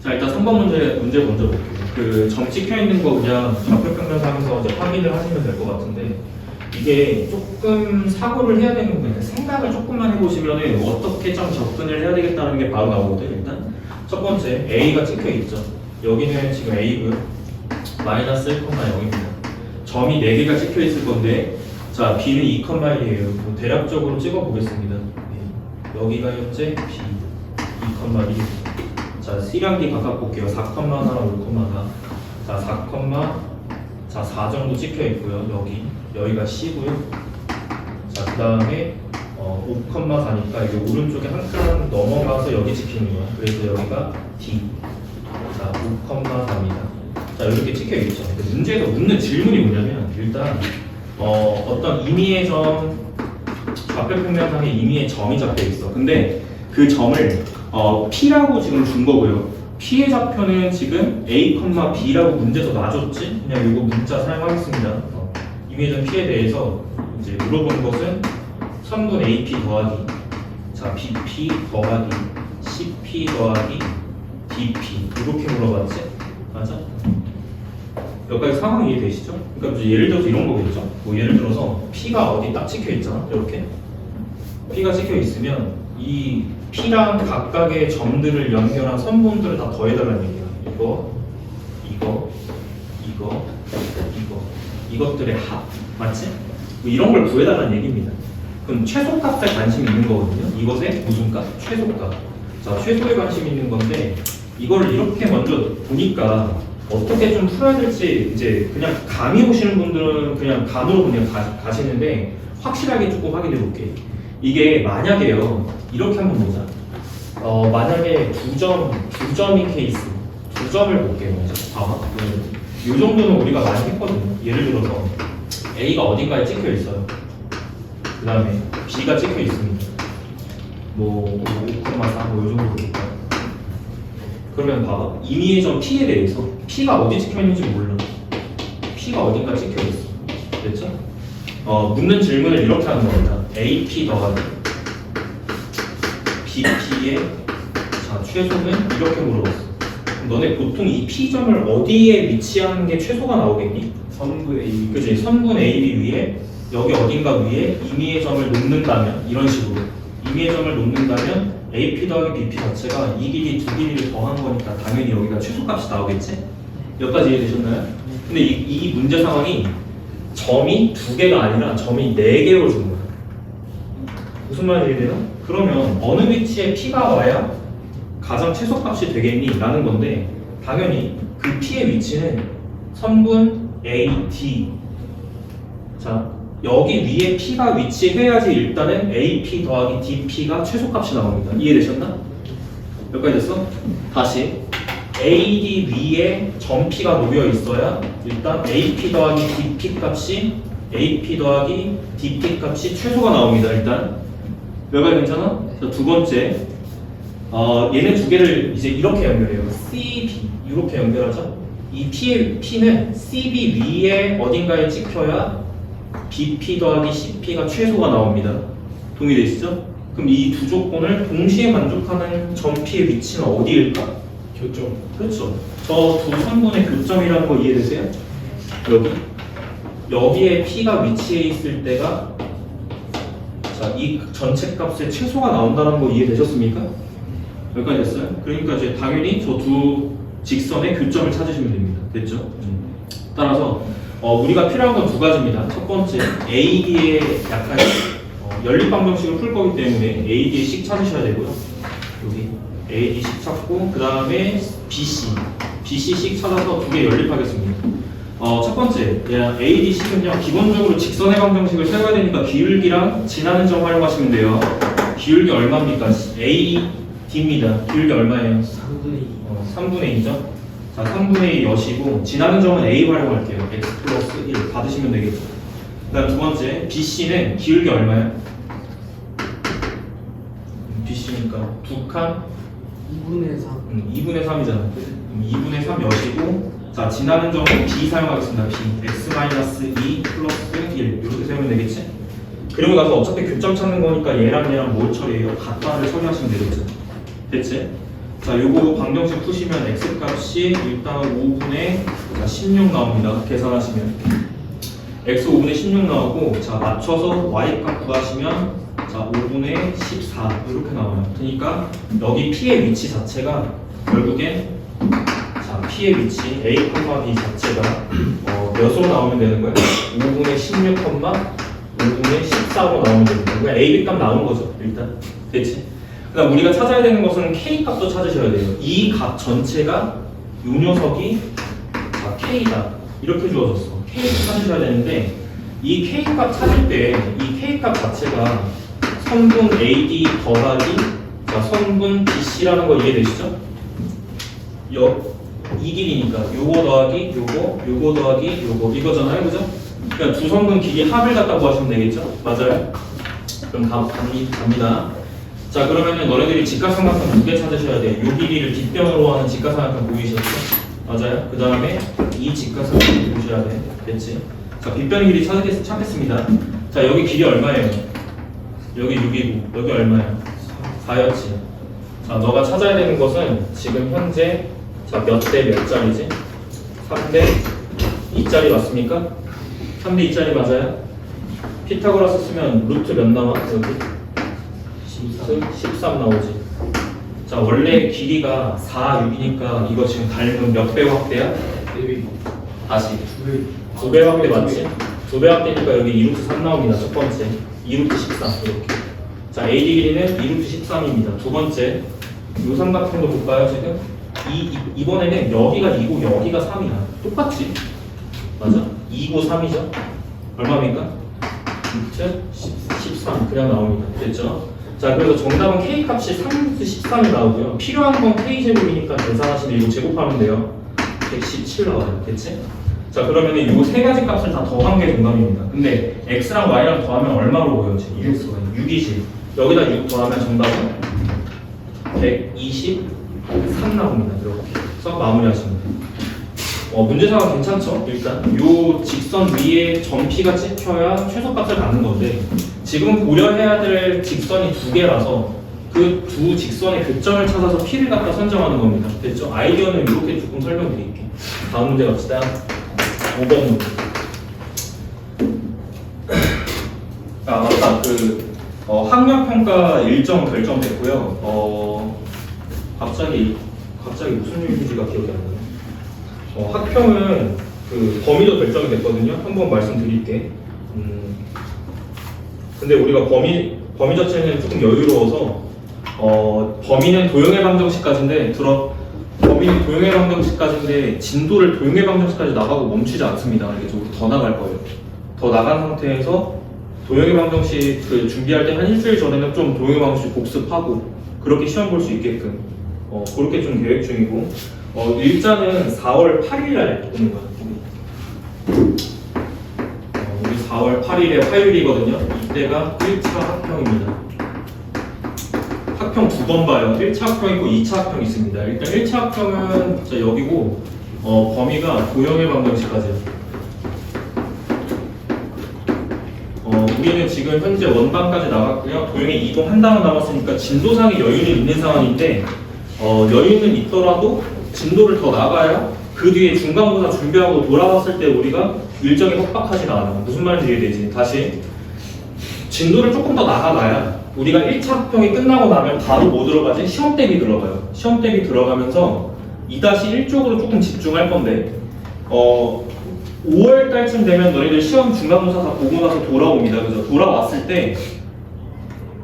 자, 일단 3번 문제 먼저 볼게요. 그 점 찍혀 있는 거 그냥 좌표평면상에서 이제 확인을 하시면 될 것 같은데, 이게 조금 사고를 해야 되는 거예요. 생각을 조금만 해보시면 어떻게 좀 접근을 해야 되겠다는 게 바로 나오거든요. 일단 첫 번째 A가 찍혀 있죠. 여기는 지금 A고요. 마이너스 1,0입니다. 점이 4개가 찍혀 있을 건데, 자, B는 2,1이에요. 대략적으로 찍어 보겠습니다. 여기가 현재 B 2,1. 자, C랑 D 각각 볼게요. 4,4, 5,4. 자, 4, 4 정도 찍혀 있고요. 여기가 C고요. 자, 그 다음에 5,4니까 이게 오른쪽에 한 칸 넘어가서 여기 찍히는 거야. 그래서 여기가 D. 자, 5,4입니다. 자, 이렇게 찍혀 있죠. 문제에서 묻는 질문이 뭐냐면, 일단 어떤 임의의 점, 좌표평면상에 임의의 점이 잡혀 있어. 근데 그 점을 P라고 지금 준 거고요. P의 좌표는 지금 A, B라고 문제에서 놔줬지? 그냥 이거 문자 사용하겠습니다. 임의의 점 P에 대해서 이제 물어본 것은 선분 AP 더하기, 자, BP 더하기, CP 더하기, DP 이렇게 물어봤지? 맞아? 여기까지 상황이 이해되시죠? 그러니까 이제 예를 들어서 이런 거겠죠? 뭐 예를 들어서 P가 어디 딱 찍혀 있잖아. 이렇게 P가 찍혀 있으면 이 P랑 각각의 점들을 연결한 선분들을 다 더해달라는 얘기야. 이것들의 합 맞지? 뭐 이런 걸 구해달라는 얘기입니다. 그럼 최소값에 관심이 있는 거거든요. 이것의 무슨 값? 최소값. 자, 최소에 관심이 있는 건데, 이걸 이렇게 먼저 보니까 어떻게 좀 풀어야 될지 이제 그냥 감이 오시는 분들은 그냥 감으로 그냥 가시는데, 확실하게 조금 확인해 볼게. 이게 만약에요, 이렇게 한번 보자. 만약에 두 점인 케이스, 2점을 볼게요. 먼저 봐봐. 이 정도는 우리가 많이 했거든요. 예를 들어서 A가 어딘가에 찍혀 있어요. 그 다음에 B가 찍혀 있습니다. 뭐 5,4 뭐 이 정도 볼까요? 그러면 봐봐. 임의의 점 P에 대해서 P가 어디 찍혀 있는지 몰라. P가 어딘가 찍혀 있어. 됐죠? 묻는 질문을 이렇게 하는 겁니다. AP 더하기 BP의 자, 최소는 이렇게 물어봤어. 너네 보통 이 P점을 어디에 위치하는 게 최소가 나오겠니? 선분 A. 그치? 선분 AB 위에 여기 어딘가 위에 임의의 점을 놓는다면 이런 식으로 임의의 점을 놓는다면 AP 더하기 BP 자체가 이 길이 두 길이를 더한 거니까 당연히 여기가 최소값이 나오겠지? 여기까지 이해되셨나요? 근데 이 문제 상황이 점이 2개가 아니라 점이 4개로 준 거야. 무슨 말인지 이해돼요? 그러면 어느 위치에 P가 와야 가장 최소값이 되겠니? 라는 건데, 당연히 그 P의 위치는 선분 AD. 자, 여기 위에 P가 위치해야지 일단은 AP 더하기 DP가 최소값이 나옵니다. 이해되셨나? 여기까지 됐어? 다시 AD 위에 점 P가 놓여 있어야 일단 AP 더하기 DP 값이 AP 더하기 DP 값이 최소가 나옵니다. 일단 여기까지 괜찮아? 자, 두 번째, 얘네 두 개를 이제 이렇게 연결해요. CB 이렇게 연결하죠. 이 P는 CB 위에 어딘가에 찍혀야 BP 더하기 CP가 최소가 나옵니다. 동의되시죠? 그럼 이 두 조건을 동시에 만족하는 점 P의 위치는 어디일까? 교점. 그렇죠. 저 두 선분의 교점이라는 거 이해되세요? 여기에 P가 위치해 있을 때가 자, 이 전체 값의 최소가 나온다는 거 이해되셨습니까? 여기까지 됐어요? 그러니까 이제 당연히 저 두 직선의 교점을 찾으시면 됩니다. 됐죠? 따라서 우리가 필요한 건 두 가지입니다. 첫 번째, AD의 약간 연립방정식을 풀 거기 때문에 AD의 식 찾으셔야 되고요. 여기 AD 식 찾고 그 다음에 BC 식 찾아서 두 개 연립하겠습니다. 첫 번째, AD 식은요 기본적으로 직선의 방정식을 사용해야 되니까 기울기랑 지나는 점 활용하시면 돼요. 기울기 얼마입니까? AD입니다. 기울기 얼마예요? 3분의 2죠? 자, 3분의 2 여시고 지나는 점은 A 활용할게요. x 플러스 1 받으시면 되겠죠. 그 다음 두 번째, BC는 기울기 얼마예요? BC니까 두 칸 2분의 3. 2분의 3이잖아. 2분의 3 여시고 자, 지나는 점은 B 사용하겠습니다. B x-2 플러스 1 이렇게 세우면 되겠지? 그리고 나서 어차피 교점 찾는 거니까 얘랑 뭘 처리해요? 같다를 처리하시면 되겠죠. 됐지? 자, 요거 방정식 푸시면 x값이 일단 5분의 16 나옵니다. 계산하시면 x 5분의 16 나오고, 자 맞춰서 y값 구하시면 자 5분의 14 이렇게 나와요. 그러니까 여기 p의 위치 자체가 결국엔 자 p의 위치 a, b 자체가 몇으로 나오면 되는 거예요? 5분의 16, 5분의 14로 나오면 되는 거예요. 그러니까 a, b 값 나온 거죠 일단. 됐지? 그다음 우리가 찾아야 되는 것은 k 값도 찾으셔야 돼요. 이 값 전체가 요 녀석이 자, k다 이렇게 주어졌어. k 찾으셔야 되는데 이 k 값 찾을 때 이 k 값 자체가 선분 AD 더하기 자 선분 BC라는 거 이해되시죠? 이 길이니까 요거 더하기 요거 더하기 요거 이거잖아요, 그죠? 그러니까 두 성분 길이 합을 갖다 구하시면 되겠죠? 맞아요? 그럼 갑니다. 자 그러면은 너네들이 직각삼각형 두 개 찾으셔야 돼. 요 길이를 빗변으로 하는 직각삼각형 보이셨죠? 맞아요? 그 다음에 이 직각삼각형 보셔야 돼. 됐지? 자 빗변 길이 찾겠습니다. 자 여기 길이 얼마예요? 여기 6이고 여기 얼마예요? 4였지. 자 너가 찾아야 되는 것은 지금 현재 자 몇 대 몇 짜리지? 3대 2짜리 맞습니까? 3대 2짜리 맞아요? 피타고라스 쓰면 루트 몇 나와? 여기 13 나오지. 자 원래 길이가 4, 6이니까 이거 지금 닮은 몇 배 확대야? 다시 2배 확대 맞지? 2배 확대니까 여기 2루트 3 나옵니다. 첫 번째 2루트 13 이렇게. 자 AD 길이는 2루트 13입니다. 두 번째 요 삼각형도 볼까요 지금? 이번에는 여기가 2고 여기가 3이야. 똑같지? 맞아? 2고 3이죠? 얼마입니까? 루트 13 그냥 나옵니다. 됐죠? 자 그래서 정답은 k 값이 3루트 13이 나오고요. 필요한 건 k 제곱이니까 계산하시면 이거 제곱하면 돼요. 117 나와요. 됐지? 자 그러면 이 세 가지 값을 다 더한 게 정답입니다. 근데 x랑 y랑 더하면 얼마로 보여지? 6이지. 여기다 6 더하면 정답은 123 나옵니다. 이렇게 써 마무리하시면 돼요. 문제상은 괜찮죠? 일단 요 직선 위에 점 P가 찍혀야 최소값을 갖는 건데 지금 고려해야 될 직선이 두 개라서 그 두 직선의 교점을 찾아서 P를 갖다 선정하는 겁니다. 됐죠? 아이디어는 이렇게 조금 설명드릴게요. 다음 문제 갑시다. 5번 문제. 아 맞다. 학력평가 일정 결정됐고요. 갑자기 무슨 일인지가 기억이 안 나네. 학평은 그 범위도 결정이 됐거든요. 한번 말씀드릴게. 근데 우리가 범위 자체는 조금 여유로워서 범위는 도형의 방정식까지인데 범위는 도형의 방정식까지인데 진도를 도형의 방정식까지 나가고 멈추지 않습니다. 이게 좀 더 나갈 거예요. 더 나간 상태에서 도형의 방정식 그 준비할 때 한 일주일 전에는 좀 도형의 방정식 복습하고 그렇게 시험 볼 수 있게끔 그렇게 좀 계획 중이고 일자는 4월 8일 날 오는 거야. 우리 4월 8일에 화요일이거든요. 이때가 1차 학평입니다. 학평 두 번 봐요. 1차 학평 있고 2차 학평 있습니다. 일단 1차 학평은 자 여기고 범위가 도형의 방정식까지요. 우리는 지금 현재 원방까지 나갔고요. 도형에 이동한 다음 남았으니까 진도상의 여유는 있는 상황인데 여유는 있더라도 진도를 더 나가야 그 뒤에 중간고사 준비하고 돌아왔을 때 우리가 일정이 빡빡하지가 않아. 무슨 말인지 이해되지? 다시 진도를 조금 더 나가놔야 우리가 1차 학평이 끝나고 나면 바로 뭐 들어가지? 시험 대비 들어가요. 시험 대비 들어가면서 2-1 쪽으로 조금 집중할 건데 5월 달쯤 되면 너희들 시험 중간고사 다 보고 나서 돌아옵니다. 그래서 돌아왔을 때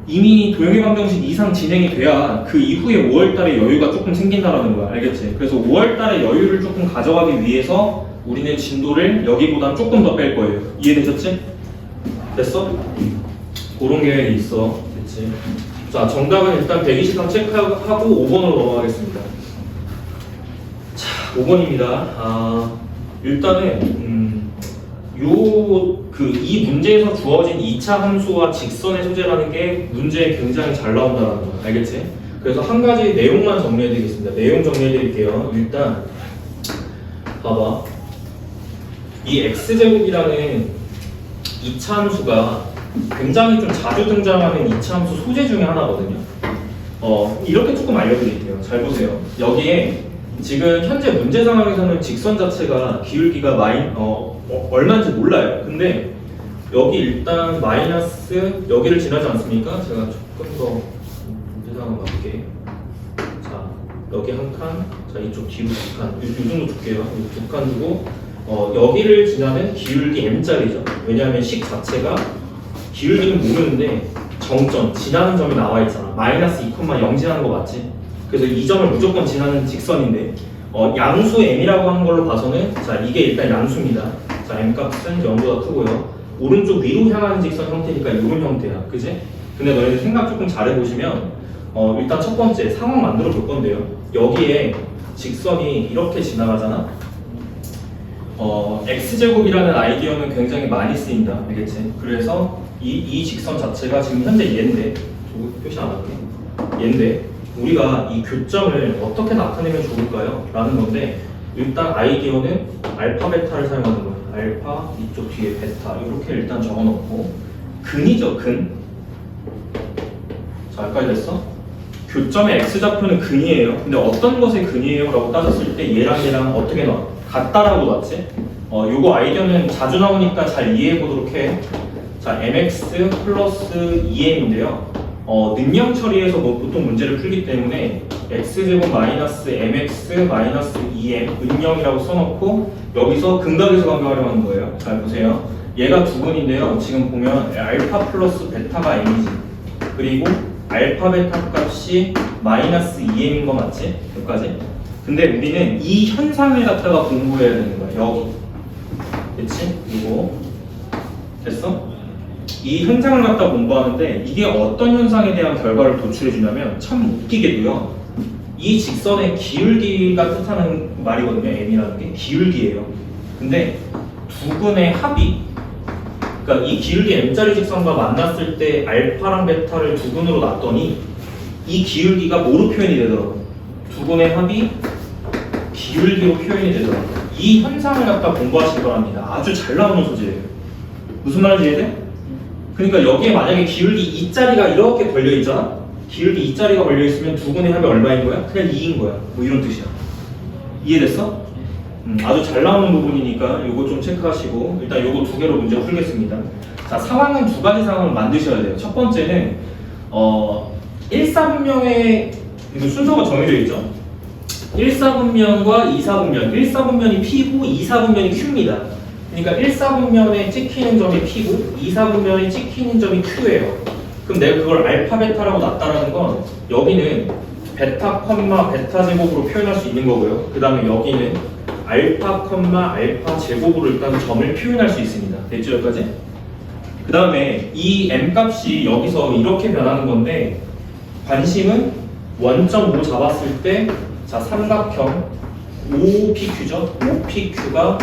이미 도형의 방정식 이상 진행이 돼야 그 이후에 5월 달에 여유가 조금 생긴다라는 거야. 알겠지? 그래서 5월 달에 여유를 조금 가져가기 위해서 우리는 진도를 여기보단 조금 더 뺄 거예요. 이해되셨지? 됐어? 그런 계획이 있어. 됐지? 자, 정답은 일단 123 체크하고 5번으로 넘어가겠습니다. 자, 5번입니다. 일단은 이 문제에서 주어진 2차 함수와 직선의 소재라는 게 문제에 굉장히 잘 나온다는 거야. 알겠지? 그래서 한 가지 내용만 정리해 드리겠습니다. 내용 정리해 드릴게요. 일단 봐봐. 이 x제곱이라는 2차 함수가 굉장히 좀 자주 등장하는 2차 함수 소재 중에 하나거든요. 이렇게 조금 알려드릴게요. 잘 보세요. 여기에 지금 현재 문제 상황에서는 직선 자체가 기울기가 얼마인지 몰라요. 근데 여기 일단 마이너스 여기를 지나지 않습니까? 제가 조금 더 문제 상황 맞게 자 여기 한 칸, 자 이쪽 뒤로 두 칸, 이 정도 줄게요. 두 칸 주고 여기를 지나는 기울기 m자리죠. 왜냐하면 식 자체가 기울기는 모르는데 정점, 지나는 점이 나와 있잖아. 마이너스 2,0 지나는 거 맞지? 그래서 이 점을 무조건 지나는 직선인데 양수 m이라고 하는 걸로 봐서는 자 이게 일단 양수입니다. 자 m 값은 0보다 크고요. 오른쪽 위로 향하는 직선 형태니까 이런 형태야. 그지? 근데 너희들 생각 조금 잘해보시면 일단 첫 번째 상황 만들어 볼 건데요. 여기에 직선이 이렇게 지나가잖아. x제곱이라는 아이디어는 굉장히 많이 쓰인다. 알겠지? 그래서 이 직선 자체가 지금 현재 얘인데 표시 안 할게. 얘인데 우리가 이 교점을 어떻게 나타내면 좋을까요? 라는 건데 일단 아이디어는 알파 베타를 사용하는 거예요. 알파 이쪽 뒤에 베타 이렇게 일단 적어놓고 근이죠. 근. 자 여기까지 됐어? 교점의 x좌표는 근이에요. 근데 어떤 것의 근이에요? 라고 따졌을 때 얘랑 얘랑 어떻게 나와? 같다라고 나왔지? 요거 아이디어는 자주 나오니까 잘 이해해 보도록 해. 자, mx 플러스 2m인데요. 능량 처리에서 보통 문제를 풀기 때문에 x제곱 마이너스 mx 마이너스 2m 은영이라고 써놓고 여기서 근각에서 간각하려는 거예요. 잘 보세요. 얘가 두 근인데요. 지금 보면 알파 플러스 베타가 m이지. 그리고 알파 베타 값이 마이너스 2m인 거 맞지? 여기까지. 근데 우리는 이 현상을 갖다가 공부해야 되는 거야. 여기. 그치? 이거. 됐어? 이 현상을 갖다 공부하는데 이게 어떤 현상에 대한 결과를 도출해 주냐면 참 웃기게도요. 이 직선의 기울기가 뜻하는 말이거든요. m이라는 게 기울기예요. 근데 두 근의 합이 그러니까 이 기울기 m자리 직선과 만났을 때 알파랑 베타를 두 근으로 놨더니 이 기울기가 뭐로 표현이 되더라고요. 두 근의 합이 기울기로 표현이 되더라고요. 이 현상을 갖다 공부하실 거랍니다. 아주 잘 나오는 소재예요. 무슨 말인지 이해돼? 그러니까 여기에 만약에 기울기 2자리가 이렇게 걸려있잖아? 기울기 2자리가 걸려있으면 두 근의 합이 얼마인 거야? 그냥 2인 거야. 뭐 이런 뜻이야. 이해됐어? 아주 잘 나오는 부분이니까 요거 좀 체크하시고 일단 요거 두 개로 문제 풀겠습니다. 자, 상황은 두 가지 상황을 만드셔야 돼요. 첫 번째는 1사분면의 순서가 정해져 있죠. 1사분면과 2사분면 1사분면이 P고 2사분면이 Q입니다. 그러니까 1사분면에 찍히는 점이 P고 2사분면에 찍히는 점이 Q예요. 그럼 내가 그걸 알파 베타라고 놨다라는 건 여기는 베타 컴마 베타 제곱으로 표현할 수 있는 거고요. 그 다음에 여기는 알파 컴마 알파 제곱으로 일단 점을 표현할 수 있습니다. 됐죠 여기까지? 그 다음에 이 m 값이 여기서 이렇게 변하는 건데 관심은 원점 5 잡았을 때 자 삼각형 OPQ죠? OPQ가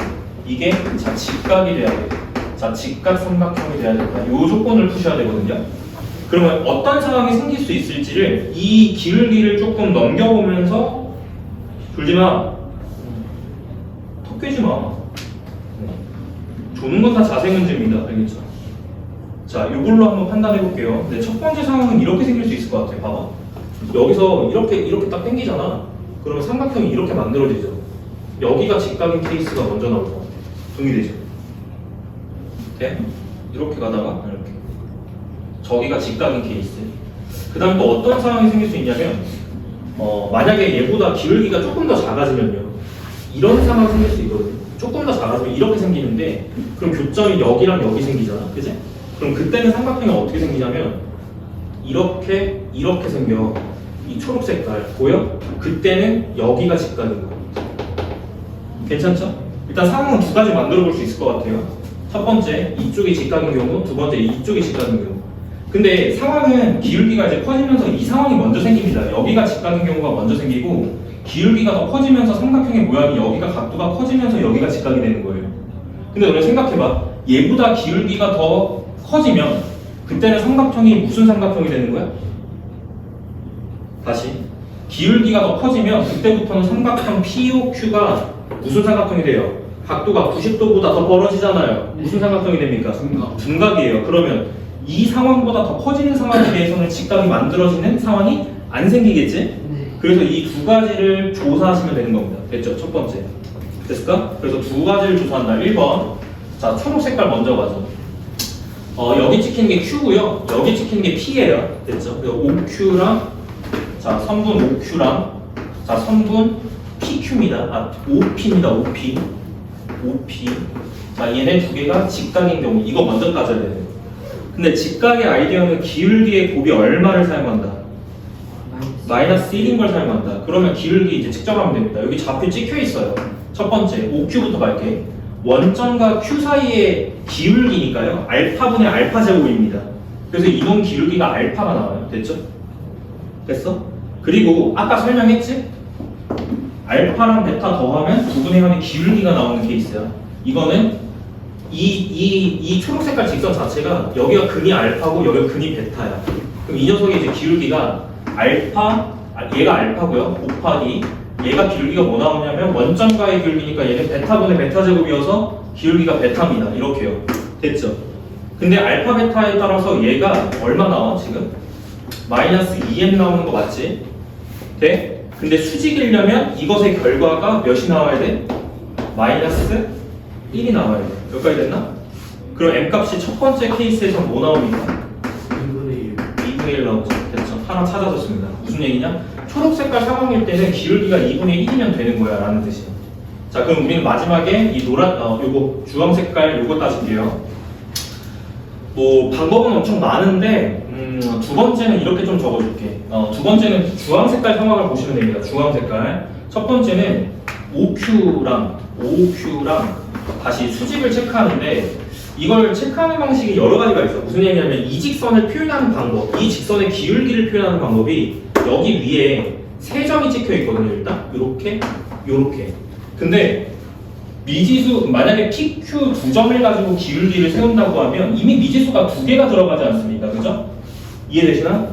이게 자 직각이 돼야 돼요. 자 직각 삼각형이 돼야 된다. 요 조건을 푸셔야 되거든요. 그러면 어떤 상황이 생길 수 있을지를 이 기울기를 조금 넘겨보면서 졸지마 턱 깨지 마. 조는 건 다 자세 문제입니다. 알겠죠? 자 요걸로 한번 판단해 볼게요. 근데 첫 번째 상황은 이렇게 생길 수 있을 것 같아요. 봐봐. 여기서 이렇게 딱 당기잖아. 그러면 삼각형이 이렇게 만들어지죠. 여기가 직각인 케이스가 먼저 나올 것 같아요. 동의되죠? 네? 이렇게 가다가 이렇게 저기가 직각인 케이스. 그 다음에 또 어떤 상황이 생길 수 있냐면 만약에 얘보다 기울기가 조금 더 작아지면요 이런 상황이 생길 수 있거든요. 조금 더 작아지면 이렇게 생기는데 그럼 교점이 여기랑 여기 생기잖아. 그지? 그럼 그때는 삼각형이 어떻게 생기냐면 이렇게 생겨. 이 초록 색깔 보여? 그때는 여기가 직각인 거예요. 괜찮죠? 일단 상황은 두 가지 만들어 볼 수 있을 것 같아요. 첫 번째 이쪽이 직각인 경우, 두 번째 이쪽이 직각인 경우. 근데 상황은 기울기가 이제 커지면서 이 상황이 먼저 생깁니다. 여기가 직각인 경우가 먼저 생기고 기울기가 더 커지면서 삼각형의 모양이 여기가 각도가 커지면서 여기가 직각이 되는 거예요. 근데 너네 생각해봐. 얘보다 기울기가 더 커지면 그때는 삼각형이 무슨 삼각형이 되는 거야? 다시 기울기가 더 커지면 그때부터는 삼각형 POQ가 무슨 삼각형이 돼요? 각도가 90도보다 더 벌어지잖아요. 무슨 삼각형이 됩니까? 둔각이에요. 그러면 이 상황보다 더 커지는 상황에 대해서는 직각이 만들어지는 상황이 안 생기겠지? 네. 그래서 이 두 가지를 조사하시면 되는 겁니다. 됐죠? 첫 번째. 됐을까? 그래서 두 가지를 조사한다. 1번. 자, 초록 색깔 먼저 가죠. 여기 찍히는 게 Q고요. 여기 찍히는 게 P예요. 됐죠? 그래서 OQ랑 자, 선분 OQ랑 자, 선분 PQ입니다. 아, OP입니다. OP. OP. 자, 얘네 두 개가 직각인 경우 이거 먼저 따져야 돼요. 근데 직각의 아이디어는 기울기의 곱이 얼마를 사용한다? 마이너스 1인 걸 사용한다. 그러면 기울기 이제 측정하면 됩니다. 여기 좌표 찍혀 있어요. 첫 번째, OQ부터 갈게. 원점과 Q 사이의 기울기니까요. 알파분의 알파 제곱입니다. 그래서 이동 기울기가 알파가 나와요. 됐죠? 됐어? 그리고 아까 설명했지? 알파랑 베타 더하면 부분의 현의 기울기가 나오는 케이스야. 이거는 이 초록 색깔 직선 자체가 여기가 근이 알파고 여기가 근이 베타야. 그럼 이 녀석의 이제 기울기가 알파, 얘가 알파고요. 곱하기 얘가 기울기가 뭐 나오냐면 원점과의 기울기니까 얘는 베타분의 베타 제곱이어서 기울기가 베타입니다. 이렇게요. 됐죠? 근데 알파 베타에 따라서 얘가 얼마 나와 지금? 마이너스 2m 나오는 거 맞지? 돼? 근데 수직이려면 이것의 결과가 몇이 나와야 돼? 마이너스 1이 나와야 돼. 여기까지 됐나? 그럼 m값이 첫 번째 케이스에서 뭐 나옵니까? 2분의 1 나오죠. 됐죠? 하나 찾아줬습니다. 무슨 얘기냐? 초록 색깔 상황일 때는 기울기가 2분의 1이면 되는 거야 라는 뜻이야. 자, 그럼 우리는 마지막에 이 노란, 요거 주황 색깔 요거 따질게요. 뭐 방법은 엄청 많은데 두 번째는 이렇게 좀 적어줄게. 두 번째는 주황 색깔 상황을 보시면 됩니다. 주황 색깔. 첫 번째는 OQ랑 다시 수직을 체크하는데 이걸 체크하는 방식이 여러 가지가 있어. 무슨 얘기냐면 이 직선을 표현하는 방법, 이 직선의 기울기를 표현하는 방법이 여기 위에 세 점이 찍혀 있거든요. 일단 요렇게. 근데 미지수 만약에 PQ 두 점을 가지고 기울기를 세운다고 하면 이미 미지수가 두 개가 들어가지 않습니까? 그죠? 이해되시나?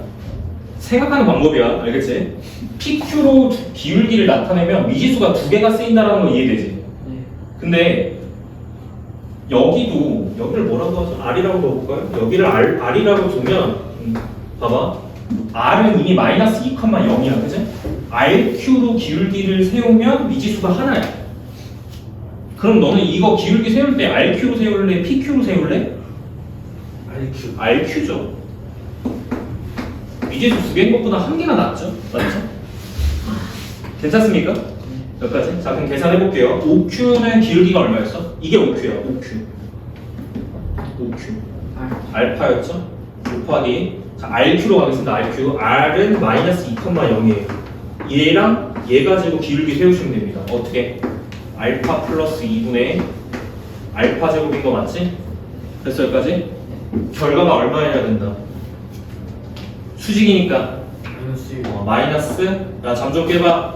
생각하는 방법이야. 알겠지? PQ로 기울기를 나타내면 미지수가 두 개가 쓰인다는 거 이해되지? 네. 근데 여기를 뭐라고 하죠? R이라고 넣어볼까요? 여기를 R이라고 두면 봐봐. R은 이미 마이너스 2,0이야. 그치? RQ로 기울기를 세우면 미지수가 하나야. 그럼 너는 이거 기울기 세울 때 RQ로 세울래? PQ로 세울래? RQ죠. 미지수 두 개인 것보다 한 개가 낫죠? 맞죠? 괜찮습니까? 여기까지? 자, 그럼 계산해볼게요. OQ는 기울기가 얼마였어? 이게 OQ야, OQ. 알파였죠? 곱하기 자, RQ로 가겠습니다. RQ. R은 마이너스 2,0이에요. 얘랑 얘 가지고 기울기 세우시면 됩니다. 어떻게? 알파 플러스 2분의 알파 제곱인 거 맞지? 됐어, 여기까지? 결과가 얼마여야 된다? 수직이니까 마이너스 야, 잠 좀 깨봐.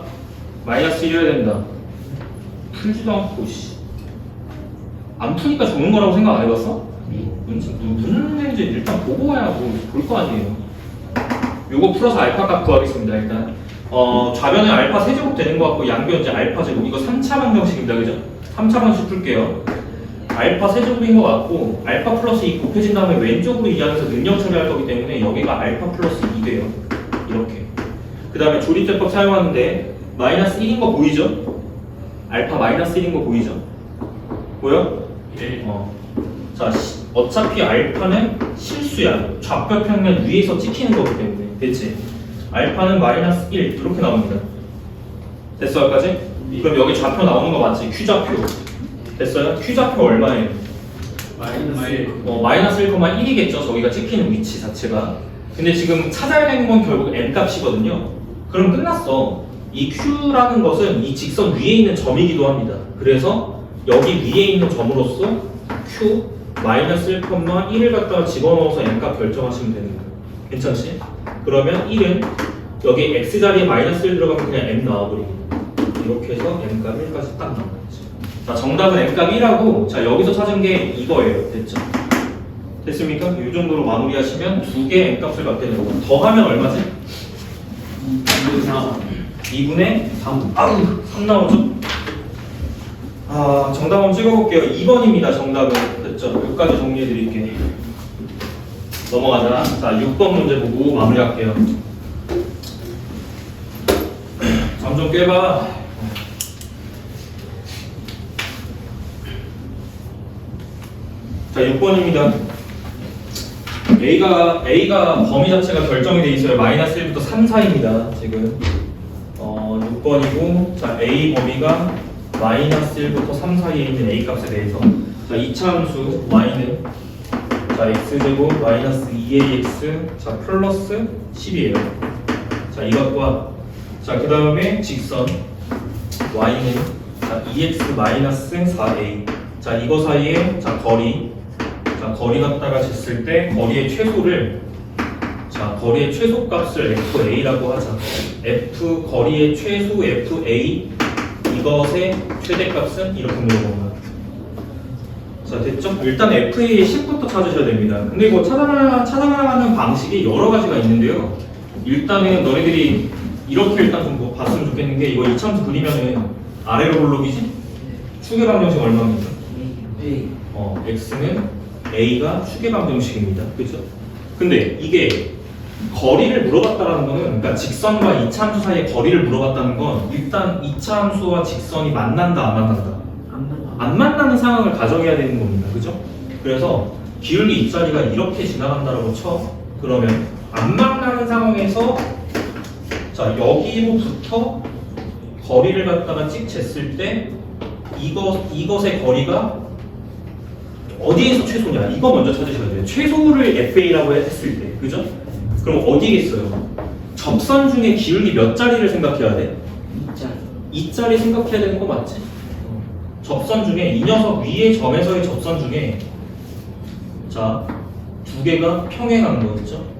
마이너스 1이어야 된다. 풀지도 않고 안 푸니까 좋은 거라고 생각 안 해봤어? 무슨 문제인지 일단 보고 와야 볼 거 아니에요. 요거 풀어서 알파 값 구하겠습니다. 일단 좌변에 알파 세제곱 되는 거 같고 양변 이제 알파 제곱. 이거 3차 방정식입니다. 그죠? 3차 방식 풀게요. 알파 세제곱인 거 같고 알파 플러스 2 곱해진 다음에 왼쪽으로 이하면서 능력 처리할 거기 때문에 여기가 알파 플러스 2 돼요. 이렇게. 그 다음에 조립제법 사용하는데 마이너스 1인 거 보이죠? 알파 마이너스 1인 거 보이죠? 보여? 네. 자, 어차피 알파는 실수야. 좌표평면 위에서 찍히는 거기 때문에. 됐지? 알파는 마이너스 1 이렇게 나옵니다. 됐어 여기까지? 그럼 여기 좌표 나오는 거 맞지? Q좌표. 됐어요? Q좌표 얼마예요? 마이너스 1,1이겠죠? 저기가 찍히는 위치 자체가. 근데 지금 찾아야 되는 건 결국 M값이거든요. 그럼 끝났어. 이 Q라는 것은 이 직선 위에 있는 점이기도 합니다. 그래서 여기 위에 있는 점으로서 Q 마이너스 1,1을 갖다가 집어넣어서 M값 결정하시면 되는 거예요. 괜찮지? 그러면 1은 여기 X자리에 마이너스 1 들어가면 그냥 M 나와버립니다. 이렇게 해서 M값 1까지 딱 나오는 거지. 자, 정답은 M값 1하고 자, 여기서 찾은 게 이거예요. 됐죠? 됐습니까? 이 정도로 마무리하시면 두 개의 M값을 갖게 되고 더하면 얼마지? 2분의 3. 아우, 3 나오죠? 정답 한번 찍어볼게요. 2번입니다. 정답은. 됐죠? 여기까지 정리해드릴게요. 넘어가자. 자, 6번 문제 보고 마무리할게요. 감 좀 꿰봐. 자, 6번입니다. A가 범위 자체가 결정이 돼 있어요. 마이너스 1부터 3 사이입니다. 지금 6번이고, 자, A 범위가 마이너스 1부터 3 사이에 있는 A 값에 대해서, 자, 이차함수 y는 자 x제곱 마이너스 2ax 자 플러스 10이에요. 자, 이것과 자 그 다음에 직선 y는 자 2x 마이너스 4a 자 이거 사이에 자 거리 갖다가 쟀을 때 거리의 최소를 자 거리의 최소 값을 FA라고 하자. F 거리의 최소 FA 이것의 최대값은 이렇게 물어봅니다. 자, 됐죠? 일단 FA의 10부터 찾으셔야 됩니다. 근데 이거 찾아가는 방식이 여러 가지가 있는데요. 일단은 너희들이 이렇게 일단 좀 뭐 봤으면 좋겠는 게, 이거 이차함수 그리면은 아래로 볼록이지? 축의 방정식 얼마입니까? A. x는 a가 축의 방정식입니다. 그죠? 근데 이게 거리를 물어봤다라는 거는, 그러니까 직선과 이차함수 사이의 거리를 물어봤다는 건 일단 이차함수와 직선이 만난다, 안 만난다? 안 만나는 상황을 가정해야 되는 겁니다. 그죠? 그래서 기울기 입자리가 이렇게 지나간다라고 쳐. 그러면 안 만나는 상황에서 자 여기로부터 거리를 갖다가 찍 쟀을 때 이것의 거리가 어디에서 최소냐? 이거 먼저 찾으셔야 돼요. 최소를 FA라고 했을 때. 그죠? 그럼 어디겠어요? 접선 중에 기울기 몇 자리를 생각해야 돼? 2자리. 2자리 생각해야 되는 거 맞지? 접선 중에 이 녀석 위의 점에서의 접선 중에 자 두 개가 평행한 거였죠.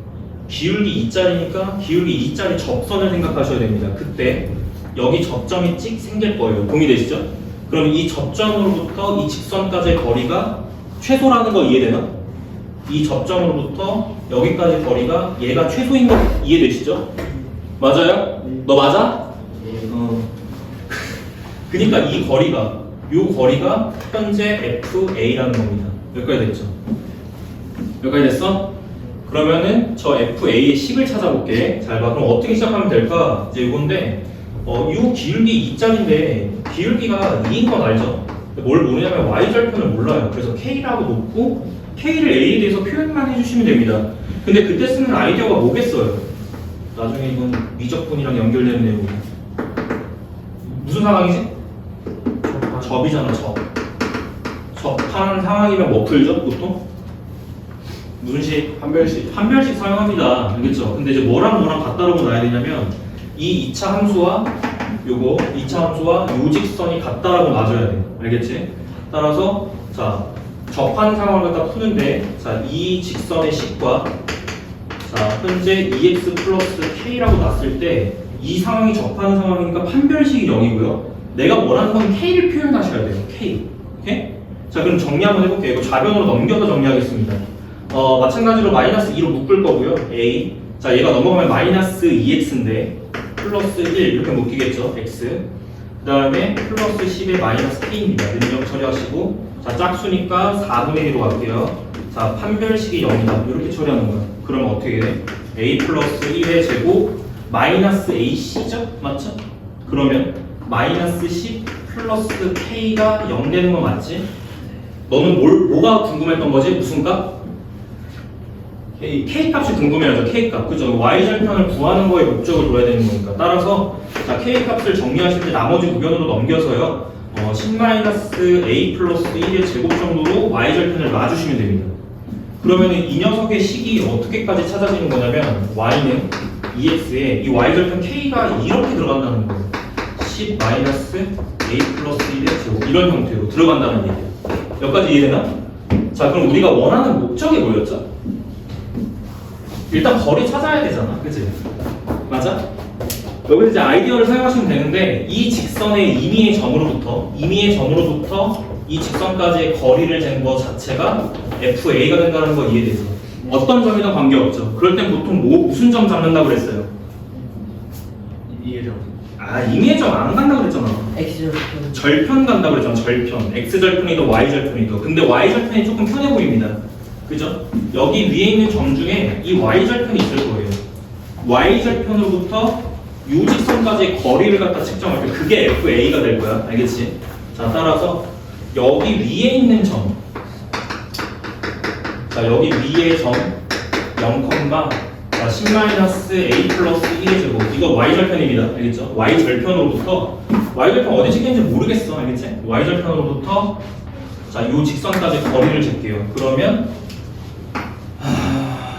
기울기 2자리니까 기울기 2자리 접선을 생각하셔야 됩니다. 그때 여기 접점이 찍 생길 거예요. 동의되시죠? 그럼 이 접점으로부터 이 직선까지의 거리가 최소라는 거 이해되나? 이 접점으로부터 여기까지 거리가 얘가 최소인 거 이해되시죠? 맞아요? 너 맞아? 그러니까 이 거리가 현재 FA라는 겁니다. 여기까지 됐죠? 여기까지 됐어? 그러면은 저 FA의 10을 찾아볼게. 잘 봐. 그럼 어떻게 시작하면 될까? 이제 이건데 이 기울기 2짜리인데 기울기가 2인 건 알죠? 뭘 모르냐면 Y절편을 몰라요. 그래서 K라고 놓고 K를 A에 대해서 표현만 해주시면 됩니다. 근데 그때 쓰는 아이디어가 뭐겠어요? 나중에 이건 미적분이랑 연결되는 내용이야. 무슨 상황이지? 접이잖아, 접하는 상황이면 뭐 풀죠, 보통? 무슨 식? 판별식. 판별식 사용합니다. 알겠죠? 근데 이제 뭐랑 같다라고 놔야 되냐면 이 2차 함수와 요거 2차 함수와 요 직선이 같다라고 놔줘야 돼. 알겠지? 따라서 자 접하는 상황을 갖다 푸는데 자 이 직선의 식과 자 현재 2x 플러스 k라고 놨을 때 이 상황이 접하는 상황이니까 판별식이 0이고요. 내가 원하는 건 k를 표현하셔야 돼요. k. 오케이? 자 그럼 정리 한번 해볼게요. 이거 좌변으로 넘겨서 정리하겠습니다. 마찬가지로 마이너스 2로 묶을 거고요. a. 자 얘가 넘어가면 마이너스 2x인데 플러스 1 이렇게 묶이겠죠. x. 그 다음에 플러스 10에 마이너스 k입니다. 능력 처리하시고 자 짝수니까 4분의 1로 갈게요. 자 판별식이 0이다. 이렇게 처리하는 거야. 그러면 어떻게 돼? a 플러스 1의 제곱 마이너스 ac죠? 맞죠? 그러면 마이너스 10 플러스 k가 0 되는 거 맞지? 너는 뭐가 궁금했던 거지? 무슨 값? K 값이 궁금해하죠. K 값. 그죠? Y절편을 구하는 거에 목적을 둬야 되는 거니까. 따라서 자 K 값을 정리하실 때 나머지 구변으로 넘겨서요. 10-A 플러스 1의 제곱 정도로 Y절편을 놔주시면 됩니다. 그러면 이 녀석의 식이 어떻게까지 찾아지는 거냐면 Y는 2x에 이 Y절편 K가 이렇게 들어간다는 거예요. 10-A 플러스 1의 제곱 이런 형태로 들어간다는 얘기예요. 여기까지 이해되나? 자 그럼 우리가 원하는 목적이 뭐였죠? 일단 거리 찾아야 되잖아. 그치? 맞아? 여기서 이제 아이디어를 사용하시면 되는데 이 직선의 임의의 점으로부터 이 직선까지의 거리를 잰 거 자체가 FA가 된다는 거 이해되죠? 어떤 점이든 관계없죠. 그럴 땐 보통 무슨 점 잡는다고 그랬어요? 이해죠. 아 임의의 점 안 간다고 그랬잖아. X절편. 절편 간다고 그랬잖아. 절편. X절편이든 Y절편이든. 근데 Y절편이 조금 편해 보입니다. 그죠? 여기 위에 있는 점 중에 이 Y절편이 있을 거예요. Y절편으로부터 요 직선까지 거리를 갖다 측정할 때 그게 FA가 될 거야. 알겠지? 자, 따라서 여기 위에 있는 점. 자, 여기 위에 점 0, 자, 10-a 플러스 1의 제곱. 이거 y절편입니다. 알겠죠? y절편으로부터 y절편 어디 찍힌지 모르겠어. 알겠지? y절편으로부터 자, 요 직선까지 거리를 잴게요. 그러면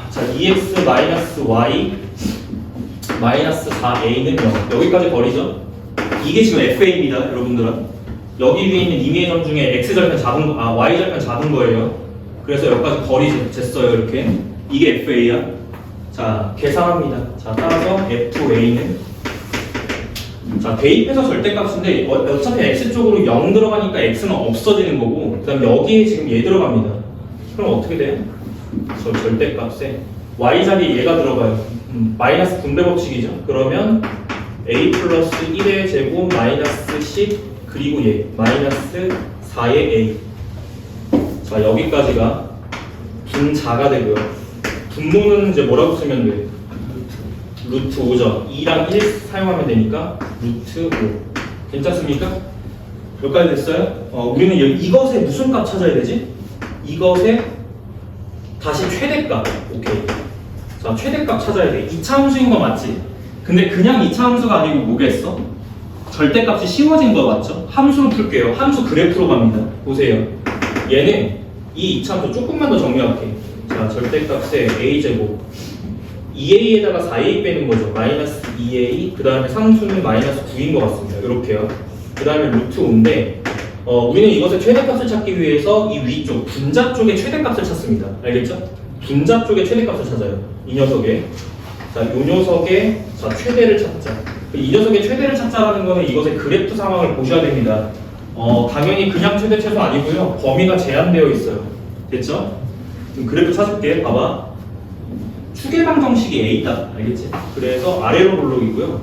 자, 2x 마이너스 y 마이너스 4a는 0. 여기까지 거리죠? 이게 지금 FA입니다, 여러분들은. 여기 위에 있는 임의의 점 중에 x절편 잡은 거, y절편 잡은 거예요. 그래서 여기까지 거리 쟀어요, 이렇게. 이게 FA야. 자, 계산합니다. 자, 따라서 FA는 자, 대입해서 절대값인데 어차피 x쪽으로 0 들어가니까 x는 없어지는 거고, 그 다음 여기에 지금 얘 들어갑니다. 그럼 어떻게 돼요? 저 절대값에 y 자리에 얘가 들어가요. 마이너스 분배 법칙이죠. 그러면 a 플러스 1의 제곱 마이너스 10 그리고 얘 마이너스 4의 a. 자, 여기까지가 분자가 되고요. 분모는 이제 뭐라고 쓰면 돼? 루트 5죠. 2랑 1 사용하면 되니까 루트 5. 괜찮습니까? 여기까지 됐어요? 우리는 이것의 무슨 값 찾아야 되지? 이것의 다시 최대값. 오케이. 자, 최대값 찾아야 돼. 2차 함수인 거 맞지? 근데 그냥 2차 함수가 아니고 뭐겠어? 절대값이 씌워진 거 맞죠? 함수로 풀게요. 함수 그래프로 갑니다. 보세요. 얘는 이 2차 함수 조금만 더 정리할게. 자, 절대값에 a제곱 2a에다가 4a 빼는 거죠. 마이너스 2a 그 다음에 상수는 마이너스 9인 것 같습니다. 이렇게요. 그 다음에 루트 5인데 우리는 이것의 최대값을 찾기 위해서 이 위쪽 분자 쪽의 최대값을 찾습니다. 알겠죠? 분자 쪽의 최대값을 찾아요. 이 녀석의 자, 이 녀석의 자, 최대를 찾자. 이 녀석의 최대를 찾자라는 거는 이것의 그래프 상황을 보셔야 됩니다. 당연히 그냥 최대 최소 아니고요. 범위가 제한되어 있어요. 됐죠? 그럼 그래프 찾을게. 봐봐. 추계방 정식이 A다. 알겠지? 그래서 아래로 볼록이고요.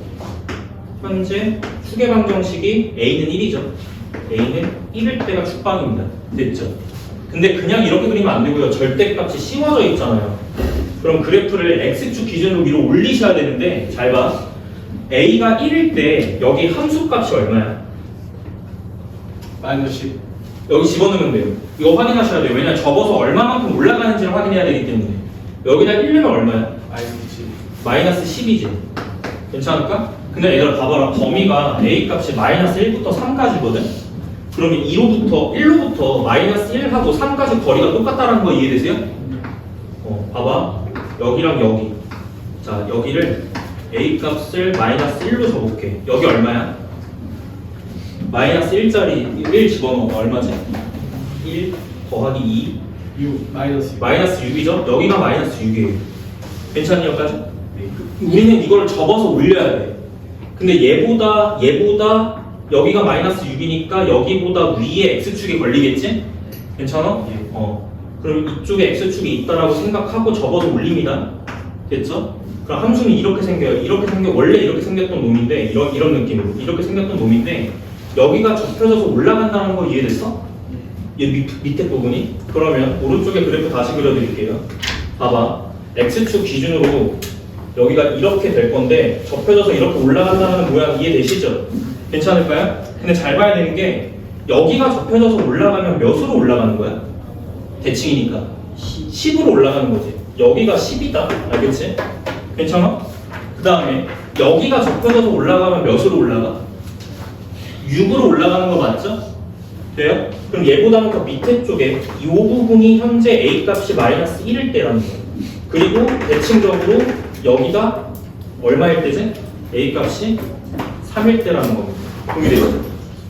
현재 추계방 정식이 A는 1이죠. A는 1일 때가 축방입니다. 됐죠? 근데 그냥 이렇게 그리면 안 되고요. 절대값이 씌워져 있잖아요. 그럼 그래프를 X축 기준으로 위로 올리셔야 되는데 잘 봐. A가 1일 때 여기 함수값이 얼마야? 마이너스 10. 여기 집어넣으면 돼요. 이거 확인하셔야 돼요. 왜냐면 접어서 얼마만큼 올라가는지를 확인해야 되기 때문에. 여기다 1면 얼마야? 마이너스 10이지. 괜찮을까? 근데 얘들아 봐봐라. 범위가 A 값이 마이너스 1부터 3까지거든? 그러면 1로부터 마이너스 1하고 3까지 거리가 똑같다는 거 이해되세요? 봐봐. 여기랑 여기. 자, 여기를 A 값을 마이너스 1로 줘볼게. 여기 얼마야? 마이너스 1짜리 1 집어넣어. 얼마지? 1 더하기 2 6 마이너스 6. 마이너스 6이죠? 여기가 마이너스 6이에요. 괜찮니 여기까지? 우리는 이걸 접어서 올려야 돼. 근데 얘보다 여기가 마이너스 6이니까 여기보다 위에 x축이 걸리겠지? 괜찮아? 예. 그럼 이쪽에 x축이 있다라고 생각하고 접어서 올립니다. 됐죠? 그럼 함수는 이렇게 생겨요. 이렇게 원래 이렇게 생겼던 놈인데 이런 느낌으로 이렇게 생겼던 놈인데 여기가 접혀져서 올라간다는 거 이해됐어? 얘 밑에 부분이? 그러면 오른쪽에 그래프 다시 그려드릴게요. 봐봐. x축 기준으로 여기가 이렇게 될 건데 접혀져서 이렇게 올라간다는 모양 이해되시죠? 괜찮을까요? 근데 잘 봐야 되는 게 여기가 접혀져서 올라가면 몇으로 올라가는 거야? 대칭이니까 10으로 올라가는 거지. 여기가 10이다. 알겠지? 괜찮아? 그 다음에 여기가 접혀져서 올라가면 몇으로 올라가? 6으로 올라가는 거 맞죠? 돼요? 그럼 얘보다는 더 밑에 쪽에 이 부분이 현재 A 값이 마이너스 1일 때라는 거예요. 그리고 대칭적으로 여기가 얼마일 때지? A 값이 3일 때라는 겁니다. 동의되죠?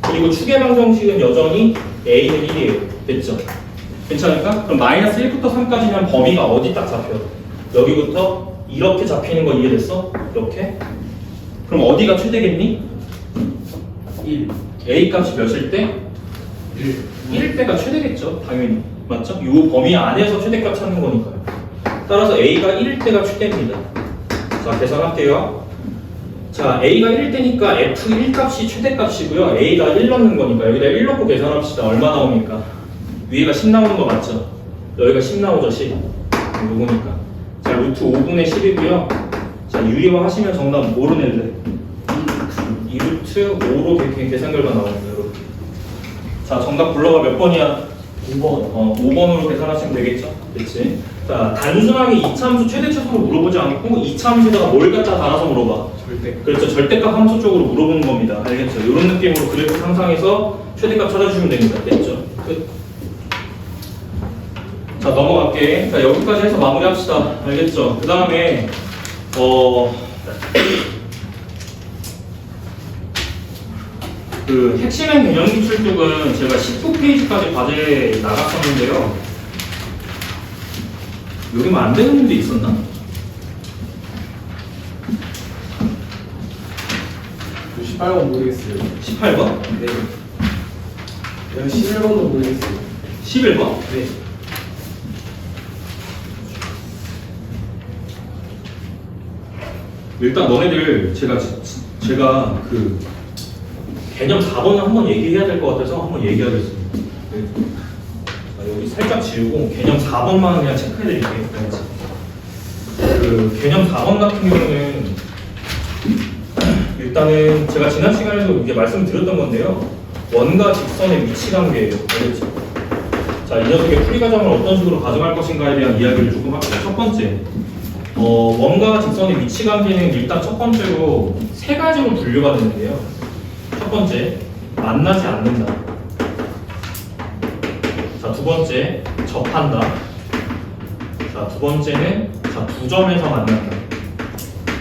그리고 추계방 정식은 여전히 A는 1이에요. 됐죠? 괜찮을까? 그럼 마이너스 1부터 3까지는 범위가 어디 딱 잡혀? 여기부터 이렇게 잡히는 거 이해됐어? 이렇게? 그럼 어디가 최대겠니? 1. A 값이 몇일 때? 1일 때가 최대겠죠, 당연히. 맞죠? 이 범위 안에서 최대값 찾는 거니까요. 따라서 A가 1일 때가 최대입니다. 자, 계산할게요. 자, A가 1일 때니까 F1 값이 최대값이고요. A가 1 넣는 거니까 여기다 1 넣고 계산합시다. 얼마 나옵니까? 위에가 10 나오는 거 맞죠? 여기가 10 나오죠, 10. 요거니까. 자, 루트 5분의 10이고요. 자, 유리화 하시면 정답 모르는 애들. 2루트 5로 계산 결과 나옵니다. 이렇게. 자, 정답 불러가 몇 번이야? 5번. 5번으로 계산하시면 되겠죠? 그렇지? 자, 단순하게 이차함수 최대 최소로 물어보지 않고 이차함수에다가 뭘 갖다 달아서 물어봐. 절대. 그렇죠. 절대값 함수 쪽으로 물어보는 겁니다. 알겠죠? 이런 느낌으로 그래프 상상해서 최대값 찾아주시면 됩니다. 됐죠? 끝. 자, 넘어갈게. 자, 여기까지 해서 마무리합시다. 알겠죠? 그 다음에 그 핵심의 개념 기출 쪽은 제가 19페이지까지 과제 나갔었는데요. 여기면 안 되는 문제 있었나? 18번 모르겠어요. 18번? 네. 내가 11번도 모르겠어요. 11번? 네. 일단 너네들 제가 그 개념 4번을 한번 얘기해야 될 것 같아서 한번 얘기하겠습니다. 네. 자, 여기 살짝 지우고 개념 4번만 그냥 체크해 드릴게요. 알겠지? 그 개념 4번 같은 경우는 일단은 제가 지난 시간에도 이제 말씀드렸던 건데요. 원과 직선의 위치 관계예요. 알겠죠? 자, 이 녀석의 풀이 과정을 어떤 식으로 가져갈 것인가에 대한 이야기를 조금 할게요. 첫 번째, 원과 직선의 위치 관계는 일단 첫 번째로 세 가지로 분류가 되는데요. 첫 번째, 만나지 않는다. 자, 두 번째, 접한다. 자, 두 번째는 두 점에서 만난다.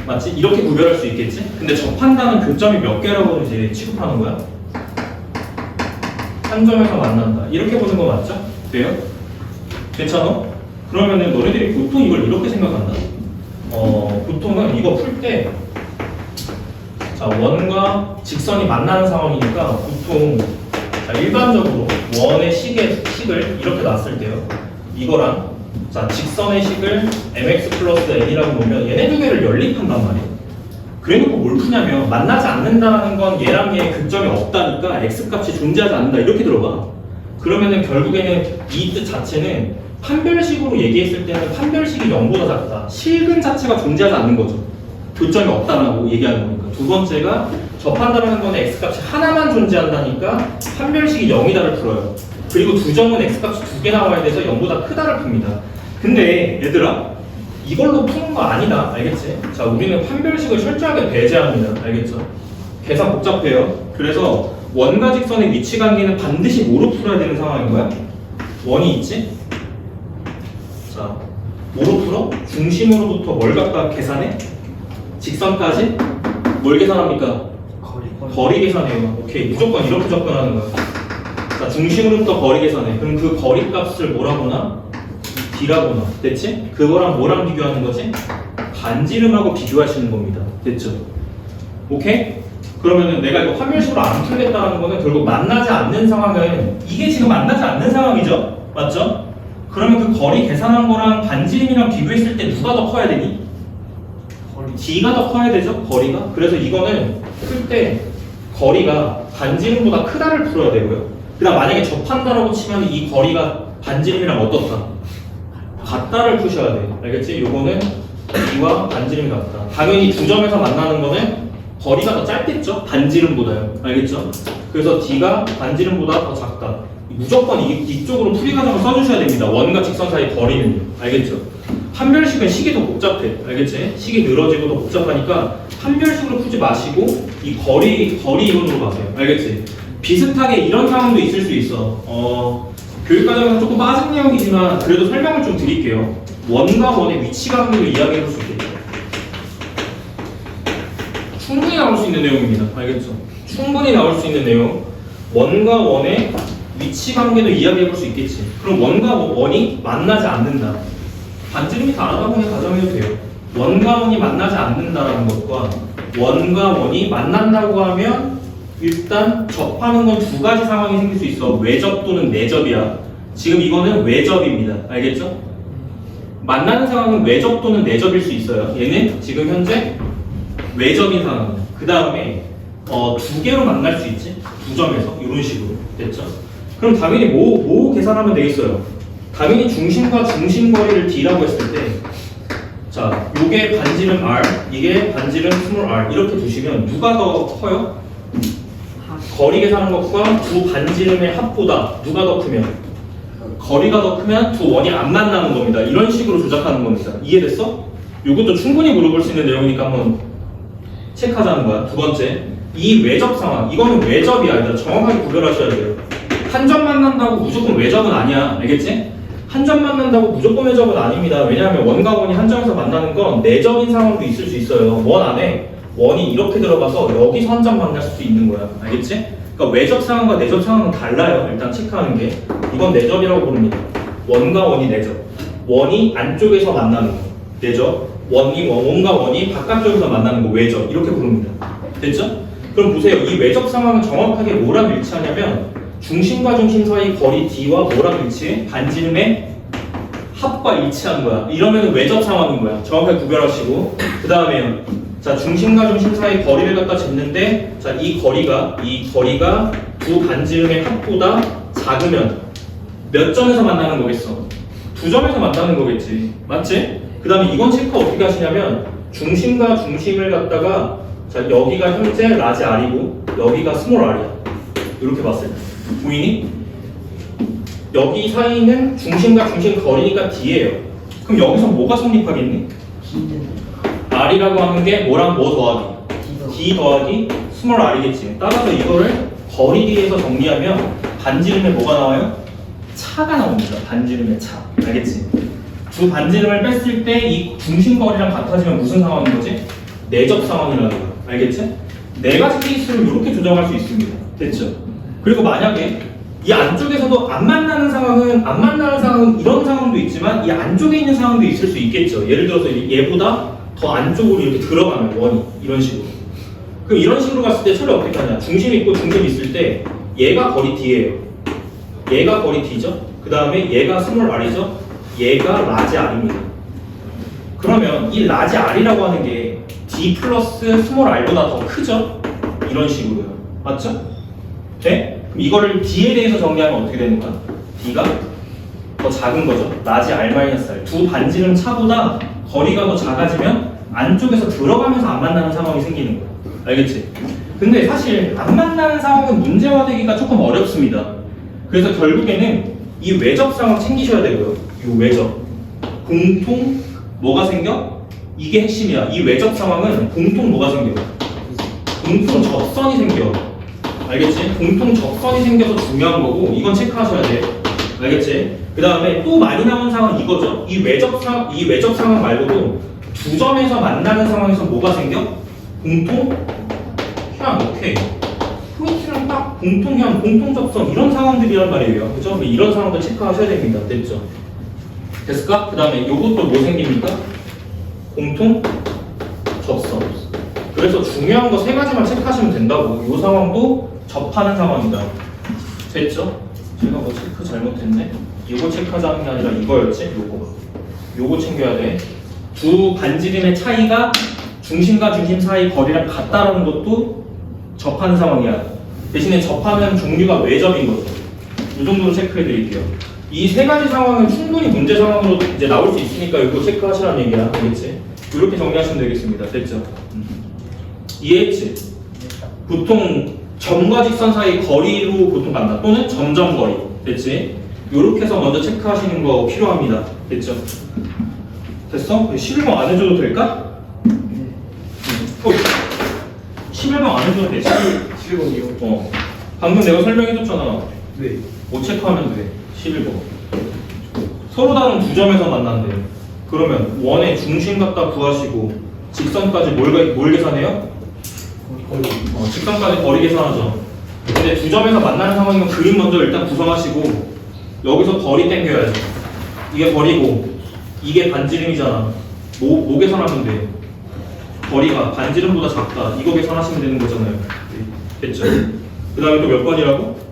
맞지? 이렇게 구별할 수 있겠지? 근데 접한다는 교점이 몇 개라고 이제 취급하는 거야? 한 점에서 만난다. 이렇게 보는 거 맞죠? 돼요? 괜찮아? 그러면은 너네들이 보통 이걸 이렇게 생각한다. 보통은 이거 풀 때, 자, 원과 직선이 만나는 상황이니까 보통, 자, 일반적으로 원의 식을 이렇게 놨을 때요. 이거랑, 자, 직선의 식을 mx 플러스 n이라고 보면 얘네 두 개를 연립한단 말이에요. 그래 놓고 뭘 푸냐면, 만나지 않는다는 건 얘랑 얘의 극점이 없다니까 x 값이 존재하지 않는다. 이렇게 들어봐. 그러면은 결국에는 이 뜻 자체는 판별식으로 얘기했을 때는 판별식이 0보다 작다. 실근 자체가 존재하지 않는 거죠. 교점이 없다라고 얘기하는 거니까. 두 번째가 접한다는 거는 x값이 하나만 존재한다니까 판별식이 0이다를 풀어요. 그리고 두 점은 x값이 두 개 나와야 돼서 0보다 크다를 풉니다. 근데 얘들아, 이걸로 푸는 거 아니다. 알겠지? 자, 우리는 판별식을 철저하게 배제합니다. 알겠죠? 계산 복잡해요. 그래서 원과 직선의 위치 관계는 반드시 뭐로 풀어야 되는 상황인 거야? 원이 있지? 자, 뭐로 풀어? 중심으로부터 뭘 갖다 계산해? 직선까지? 뭘 계산합니까? 거리 계산해요. 오케이, 무조건 이렇게 접근하는 거야. 자, 중심으로부터 거리 계산해. 그럼 그 거리 값을 뭐라고나? D라고나. 됐지? 그거랑 뭐랑 비교하는 거지? 반지름하고 비교하시는 겁니다. 됐죠? 오케이? 그러면은 내가 이거 판별식으로 안 풀겠다는 거는 결국 만나지 않는 상황은 이게 지금 만나지 않는 상황이죠? 맞죠? 그러면 그 거리 계산한 거랑 반지름이랑 비교했을 때 누가 더 커야 되니? D가 더 커야 되죠? 거리가? 그래서 이거는 풀 때 거리가 반지름보다 크다를 풀어야 되고요. 그 다음 만약에 접한다라고 치면 이 거리가 반지름이랑 어떻다? 같다를 푸셔야 돼요. 알겠지? 요거는 D와 반지름이 같다. 당연히 두 점에서 만나는 거는 거리가 더 짧겠죠? 반지름보다요. 알겠죠? 그래서 D가 반지름보다 더 작다. 무조건 이쪽으로 풀이 과정을 써주셔야 됩니다. 원과 직선 사이 거리는요. 알겠죠? 판별식은 식이 더 복잡해. 알겠지? 식이 늘어지고 더 복잡하니까 판별식으로 풀지 마시고 이 거리 이론으로 가세요. 알겠지? 비슷하게 이런 상황도 있을 수 있어. 교육과정에서 조금 빠진 내용이지만 그래도 설명을 좀 드릴게요. 원과 원의 위치 관계를 이야기해 볼 수 있겠죠. 충분히 나올 수 있는 내용입니다. 알겠죠? 충분히 나올 수 있는 내용. 원과 원의 위치 관계도 이야기해 볼 수 있겠지. 그럼 원과 원이 만나지 않는다. 반지름이 다르다고 그냥 가정해도 돼요. 원과 원이 만나지 않는다라는 것과 원과 원이 만난다고 하면 일단 접하는 건 두 가지 상황이 생길 수 있어. 외접 또는 내접이야. 지금 이거는 외접입니다. 알겠죠? 만나는 상황은 외접 또는 내접일 수 있어요. 얘는 지금 현재 외접인 상황입니다. 그 다음에 두 개로 만날 수 있지? 두 점에서 이런 식으로. 됐죠? 그럼 당연히 뭐 계산하면 되겠어요? 당연히 중심과 중심거리를 D라고 했을 때, 자, 요게 반지름 R, 이게 반지름 스몰 r 이렇게 두시면 누가 더 커요? 거리 계산한 것과 두 반지름의 합보다 누가 더 크면 거리가 더 크면 두 원이 안 만나는 겁니다. 이런 식으로 조작하는 겁니다. 이해됐어? 이것도 충분히 물어볼 수 있는 내용이니까 한번 체크하자는 거야. 두 번째, 이 외접 상황. 이거는 외접이 아니라 정확하게 구별하셔야 돼요. 한 점 만난다고 무조건 외접은 아니야. 알겠지? 한 점 만난다고 무조건 외접은 아닙니다. 왜냐하면 원과 원이 한 점에서 만나는 건 내접인 상황도 있을 수 있어요. 원 안에 원이 이렇게 들어가서 여기서 한 점 만날 수도 있는 거야. 알겠지? 그러니까 외접 상황과 내접 상황은 달라요. 일단 체크하는 게. 이건 내접이라고 부릅니다. 원과 원이 내접. 원이 안쪽에서 만나는 거. 내접. 원과 원이 바깥쪽에서 만나는 거. 외접. 이렇게 부릅니다. 됐죠? 그럼 보세요. 이 외접 상황은 정확하게 뭐랑 일치하냐면 중심과 중심 사이 거리 D와 뭐랑 일치해? 반지름의 합과 일치한 거야. 이러면 외접 상황인 거야. 정확하게 구별하시고. 그 다음에요. 자, 중심과 중심 사이 거리를 갖다 쟀는데, 자, 이 거리가 두 반지름의 합보다 작으면 몇 점에서 만나는 거겠어? 두 점에서 만나는 거겠지. 맞지? 그 다음에 이건 체크 어떻게 하시냐면, 중심과 중심을 갖다가, 자, 여기가 현재 라지 R이고, 여기가 스몰 R이야. 이렇게 봤을 때. 보이니? 여기 사이는 중심과 중심 거리니까 D예요. 그럼 여기서 뭐가 성립하겠니? R이라고 하는 게 뭐랑 뭐 더하기? D 더하기 스몰 R이겠지. 따라서 이거를 거리 D에서 정리하면 반지름에 뭐가 나와요? 차가 나옵니다. 반지름의 차. 알겠지? 두 반지름을 뺐을 때 이 중심 거리랑 같아지면 무슨 상황인 거지? 내접 상황이라는 거야. 알겠지? 네 가지 케이스를 이렇게 조정할 수 있습니다. 됐죠? 그리고 만약에 이 안쪽에서도 안 만나는 상황은 이런 상황도 있지만 이 안쪽에 있는 상황도 있을 수 있겠죠. 예를 들어서 얘보다 더 안쪽으로 이렇게 들어가면 원이 이런 식으로. 그럼 이런 식으로 갔을 때 처리 어떻게 하냐? 중심 있고 중심 있을 때 얘가 거리 D예요. 얘가 거리 D죠. 그 다음에 얘가 스몰 R이죠. 얘가 라지 R입니다. 그러면 이 라지 R이라고 하는 게 D 플러스 스몰 R보다 더 크죠? 이런 식으로요. 맞죠? 네? 그럼 이거를 D에 대해서 정리하면 어떻게 되는 거야? D가 더 작은 거죠. 라지 R-R. 두 반지름 차보다 거리가 더 작아지면 안쪽에서 들어가면서 안 만나는 상황이 생기는 거야. 알겠지? 근데 사실 안 만나는 상황은 문제화되기가 조금 어렵습니다. 그래서 결국에는 이 외접 상황 챙기셔야 되고요. 이 외접. 공통 뭐가 생겨? 이게 핵심이야. 이 외접 상황은 공통 뭐가 생겨? 공통 접선이 생겨. 알겠지? 공통 접선이 생겨서 중요한 거고 이건 체크하셔야 돼. 알겠지? 그 다음에 또 많이 나온 상황은 이거죠. 이 외접 상황 말고도 두 점에서 만나는 상황에서 뭐가 생겨? 공통 향. 오케이. 포인트랑 딱 공통 향, 공통 접선 이런 상황들이란 말이에요. 그죠? 이런 상황도 체크하셔야 됩니다. 됐죠? 됐을까? 그 다음에 요것도 뭐 생깁니까? 공통 접선. 그래서 중요한 거 세 가지만 체크하시면 된다고. 이 상황도 접하는 상황이다. 됐죠? 제가 뭐 체크 잘못했네. 이거 체크하자는 게 아니라 이거였지? 요거 챙겨야 돼. 두 반지름의 차이가 중심과 중심 사이 거리랑 같다라는 것도 접하는 상황이야. 대신에 접하는 종류가 외접인 거죠. 이 정도로 체크해 드릴게요. 이 세 가지 상황은 충분히 문제 상황으로 이제 나올 수 있으니까 이거 체크하시라는 얘기야. 알겠지? 이렇게 정리하시면 되겠습니다. 됐죠? 이해했지? 보통 점과 직선 사이 거리로 보통 간다. 또는 점점 거리. 됐지? 요렇게 해서 먼저 체크하시는 거 필요합니다. 됐죠? 됐어? 11번 안 해줘도 될까? 11번 안 해줘도 돼. 11번이요? 방금 내가 설명해줬잖아. 네. 뭐 체크하면 돼? 11번. 서로 다른 두 점에서 만난대요. 그러면 원의 중심 갖다 구하시고 직선까지 뭘 계산해요? 거리. 직선까지 거리 계산하죠. 근데 두 점에서 만나는 상황이면 그림 먼저 일단 구성하시고 여기서 거리 땡겨야죠. 이게 거리고 이게 반지름이잖아. 뭐 계산하면 돼? 거리가 반지름보다 작다. 이거 계산하시면 되는 거잖아요. 됐죠? 그 다음에 또 몇 번이라고?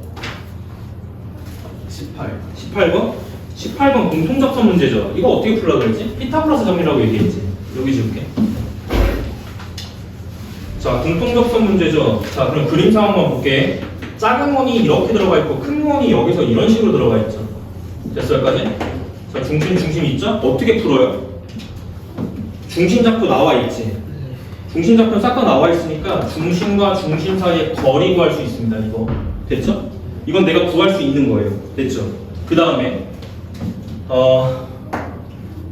18번? 18번 공통접선 문제죠. 이거 어떻게 풀라 그랬지? 피타고라스 정리라고 얘기했지. 여기 지울게. 자, 공통접선 문제죠. 자, 그럼 그림 상황만 볼게. 작은 원이 이렇게 들어가 있고 큰 원이 여기서 이런 식으로 들어가 있죠. 됐어, 여기까지? 자, 중심 있죠? 어떻게 풀어요? 중심 잡고 나와 있지. 중심좌표 싹 다 나와 있으니까 중심과 중심 사이의 거리 구할 수 있습니다. 이거 됐죠? 이건 내가 구할 수 있는 거예요. 됐죠? 그 다음에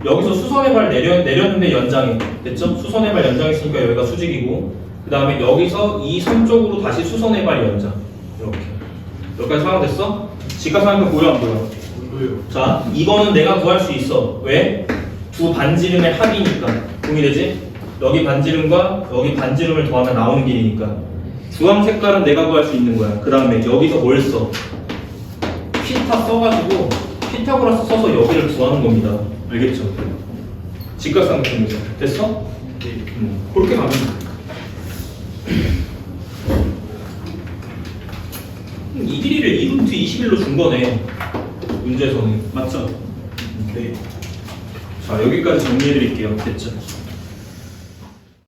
여기서 수선의 발 내렸는데 연장해. 됐죠? 수선의 발 연장했으니까 여기가 수직이고, 그 다음에 여기서 이 선 쪽으로 다시 수선의 발 연장. 이렇게. 여기까지 상황됐어? 직각삼각형 보여 안 보여? 보여요. 자, 이거는 내가 구할 수 있어. 왜? 두 반지름의 합이니까. 동의되지? 여기 반지름과 여기 반지름을 더하면 나오는 길이니까. 주황 색깔은 내가 구할 수 있는 거야. 그 다음에 여기서 뭘 써? 피타 써가지고 피타고라스 써서 여기를 구하는 겁니다. 알겠죠? 직각삼각형에서. 됐어? 그렇게 가면 돼. 이 길이를 2루트 21로 준 거네. 문제에서는. 맞죠? 오케이. 자, 여기까지 정리해 드릴게요. 됐죠?